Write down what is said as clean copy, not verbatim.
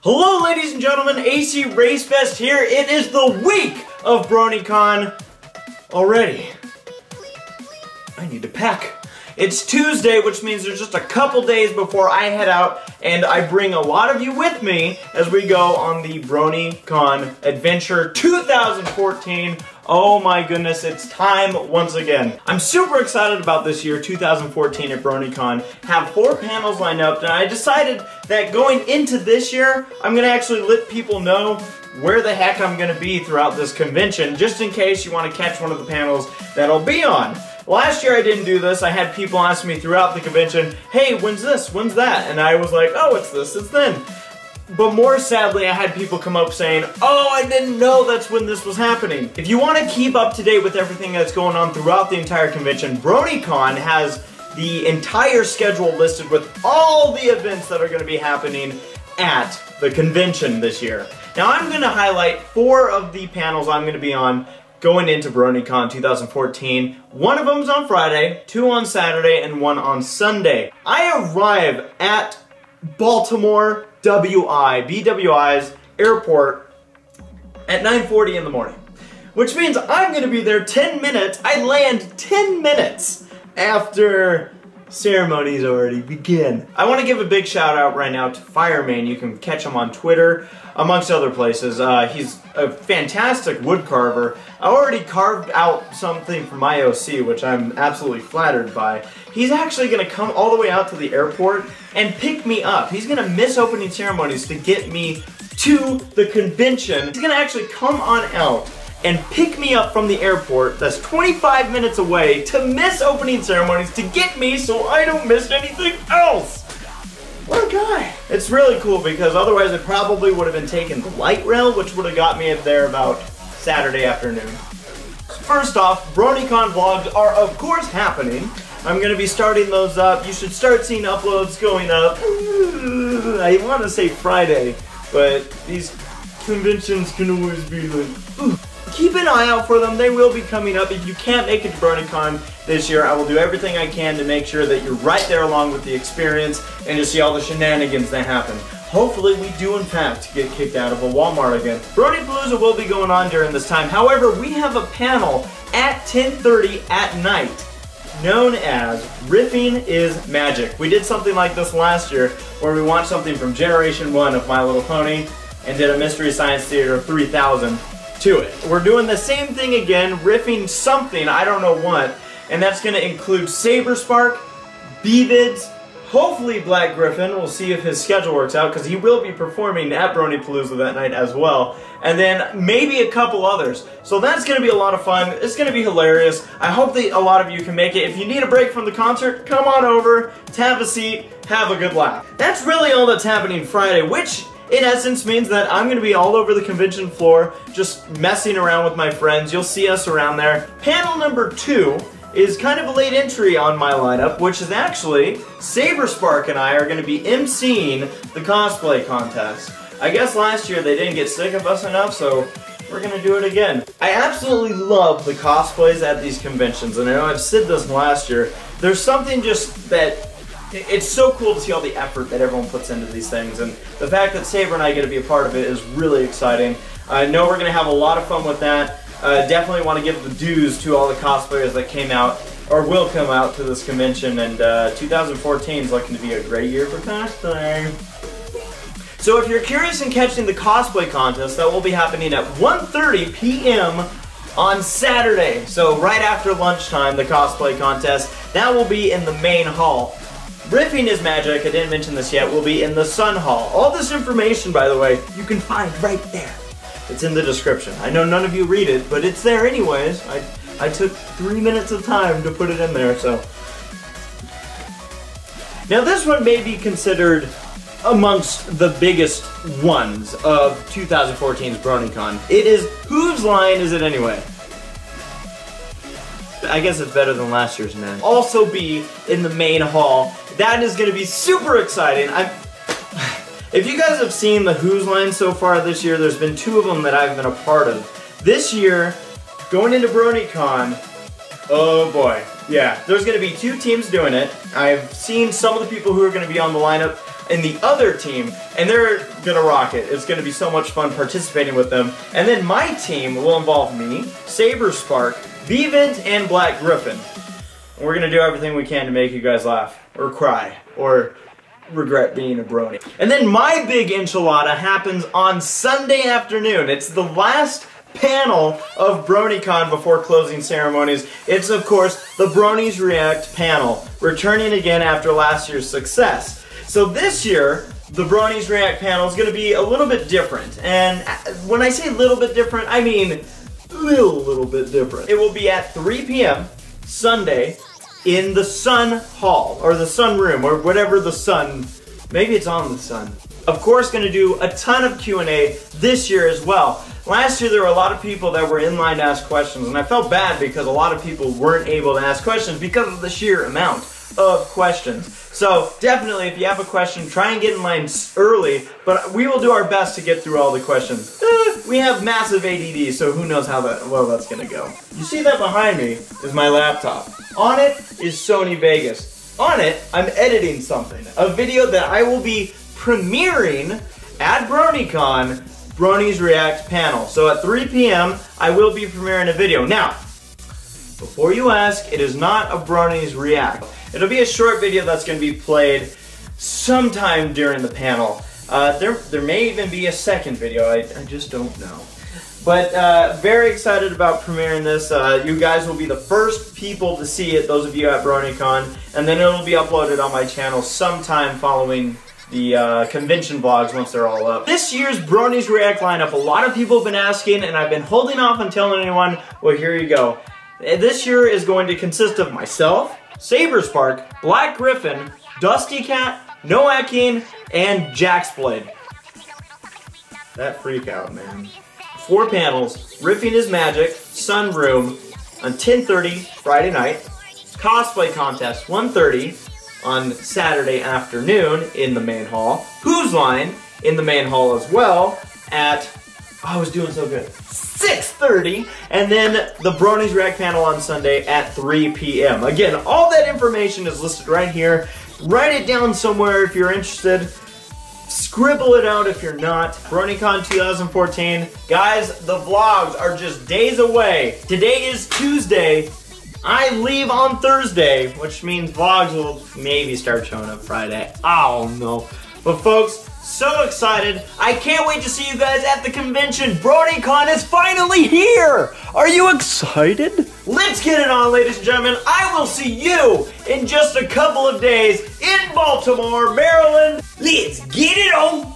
Hello ladies and gentlemen, ACRacebest here. It is the week of Bronycon already. I need to pack. It's Tuesday, which means there's just a couple days before I head out, and I bring a lot of you with me as we go on the Bronycon Adventure 2014. Oh my goodness, it's time once again. I'm super excited about this year, 2014 at Bronycon. Have 4 panels lined up, and I decided that going into this year, I'm gonna actually let people know where the heck I'm gonna be throughout this convention, just in case you wanna catch one of the panels that I'll be on. Last year I didn't do this. I had people ask me throughout the convention, hey, when's this, when's that? And I was like, oh, it's this, it's then. But more sadly, I had people come up saying, oh, I didn't know that's when this was happening. If you want to keep up to date with everything that's going on throughout the entire convention, Bronycon has the entire schedule listed with all the events that are going to be happening at the convention this year. Now I'm going to highlight 4 of the panels I'm going to be on going into Bronycon 2014. One of them's on Friday, 2 on Saturday, and 1 on Sunday. I arrive at Baltimore BWI's airport at 9:40 in the morning, which means I'm going to be there 10 minutes. I land 10 minutes after ceremonies already begin. I want to give a big shout out right now to Fireman. You can catch him on Twitter, amongst other places. He's a fantastic wood carver. I already carved out something for my OC, which I'm absolutely flattered by. He's actually going to come all the way out to the airport and pick me up. He's going to miss opening ceremonies to get me to the convention. He's going to actually come on out and pick me up from the airport that's 25 minutes away to miss opening ceremonies to get me so I don't miss anything else. What a guy. It's really cool because otherwise I probably would have been taking the light rail, which would have got me up there about Saturday afternoon. First off, Bronycon vlogs are of course happening. I'm going to be starting those up. You should start seeing uploads going up. I want to say Friday, but these conventions can always be like, keep an eye out for them. They will be coming up. If you can't make it to Bronycon this year, I will do everything I can to make sure that you're right there along with the experience and to see all the shenanigans that happen. Hopefully we do in fact get kicked out of a Walmart again. Bronypalooza will be going on during this time. However, we have a panel at 10:30 at night known as Riffing is Magic. We did something like this last year where we watched something from Generation 1 of My Little Pony and did a Mystery Science Theater 3000 to it. We're doing the same thing again, riffing something, I don't know what, and that's going to include Saberspark, Beavids, hopefully Black Griffin. We'll see if his schedule works out because he will be performing at Bronypalooza that night as well, and then maybe a couple others. So that's going to be a lot of fun. It's going to be hilarious. I hope that a lot of you can make it. If you need a break from the concert, come on over, have a seat, have a good laugh. That's really all that's happening Friday, which in essence means that I'm going to be all over the convention floor just messing around with my friends. You'll see us around there. Panel number 2 is kind of a late entry on my lineup, which is actually Saberspark and I are going to be emceeing the cosplay contest. I guess last year they didn't get sick of us enough, so we're going to do it again. I absolutely love the cosplays at these conventions, and I know I've said this last year. There's something just that it's so cool to see all the effort that everyone puts into these things, and the fact that Saber and I get to be a part of it is really exciting. I know we're going to have a lot of fun with that. Definitely want to give the dues to all the cosplayers that came out, or will come out to this convention, and 2014 is looking to be a great year for cosplay. So if you're curious in catching the cosplay contest, that will be happening at 1:30 p.m. on Saturday. So right after lunchtime, the cosplay contest, that will be in the main hall. Riffing is Magic, I didn't mention this yet, will be in the Sun Hall. All this information, by the way, you can find right there. It's in the description. I know none of you read it, but it's there anyways. I took 3 minutes of time to put it in there, so. Now this one may be considered amongst the biggest ones of 2014's Bronycon. It is, whose line is it anyway? I guess it's better than last year's man. Also be in the main hall. That is going to be super exciting. If you guys have seen the Who's line so far this year, there's been 2 of them that I've been a part of. This year, going into Bronycon, oh boy. Yeah, there's going to be 2 teams doing it. I've seen some of the people who are going to be on the lineup. in the other team, and they're gonna rock it. It's gonna be so much fun participating with them. And then my team will involve me, SaberSpark, Bevent, and Black Griffin. And we're gonna do everything we can to make you guys laugh, or cry, or regret being a brony. And then my big enchilada happens on Sunday afternoon. It's the last panel of Bronycon before closing ceremonies. It's, of course, the Bronies React panel, returning again after last year's success. So this year, the Bronies React panel is going to be a little bit different. And when I say a little bit different, I mean little bit different. It will be at 3 p.m. Sunday in the Sun Hall, or the Sun Room, or whatever the sun, maybe it's on the sun. Of course, going to do a ton of Q&A this year as well. Last year there were a lot of people that were in line to ask questions, and I felt bad because a lot of people weren't able to ask questions because of the sheer amount of questions. So definitely, if you have a question, try and get in line early, but we will do our best to get through all the questions. We have massive ADD, so who knows how that's gonna go. You see that behind me is my laptop. On it is Sony Vegas. On it, I'm editing something. A video that I will be premiering at Bronycon, Bronies React panel. So at 3 p.m. I will be premiering a video. Now, before you ask, it is not a Bronies React. It'll be a short video that's going to be played sometime during the panel. There may even be a second video, I just don't know. But very excited about premiering this. You guys will be the first people to see it, those of you at Bronycon, and then it'll be uploaded on my channel sometime following the convention vlogs once they're all up. This year's Bronies React lineup, a lot of people have been asking, and I've been holding off on telling anyone. Well, here you go. This year is going to consist of myself, SaberSpark, Black Griffin, Dusty Cat, Noakin, and Jaxblade. That freak out, man. 4 panels, Riffing is Magic, Sunroom on 10:30 Friday night, Cosplay Contest 1:30 on Saturday afternoon in the main hall, Hooves line in the main hall as well at, oh, I was doing so good, 6:30, and then the Bronies React panel on Sunday at 3 p.m. Again, all that information is listed right here. Write it down somewhere if you're interested. Scribble it out if you're not. Bronycon 2014. Guys, the vlogs are just days away. Today is Tuesday. I leave on Thursday, which means vlogs will maybe start showing up Friday. I don't know. But folks, so excited. I can't wait to see you guys at the convention. Bronycon is finally here. Are you excited? Let's get it on, ladies and gentlemen. I will see you in just a couple of days in Baltimore, Maryland. Let's get it on.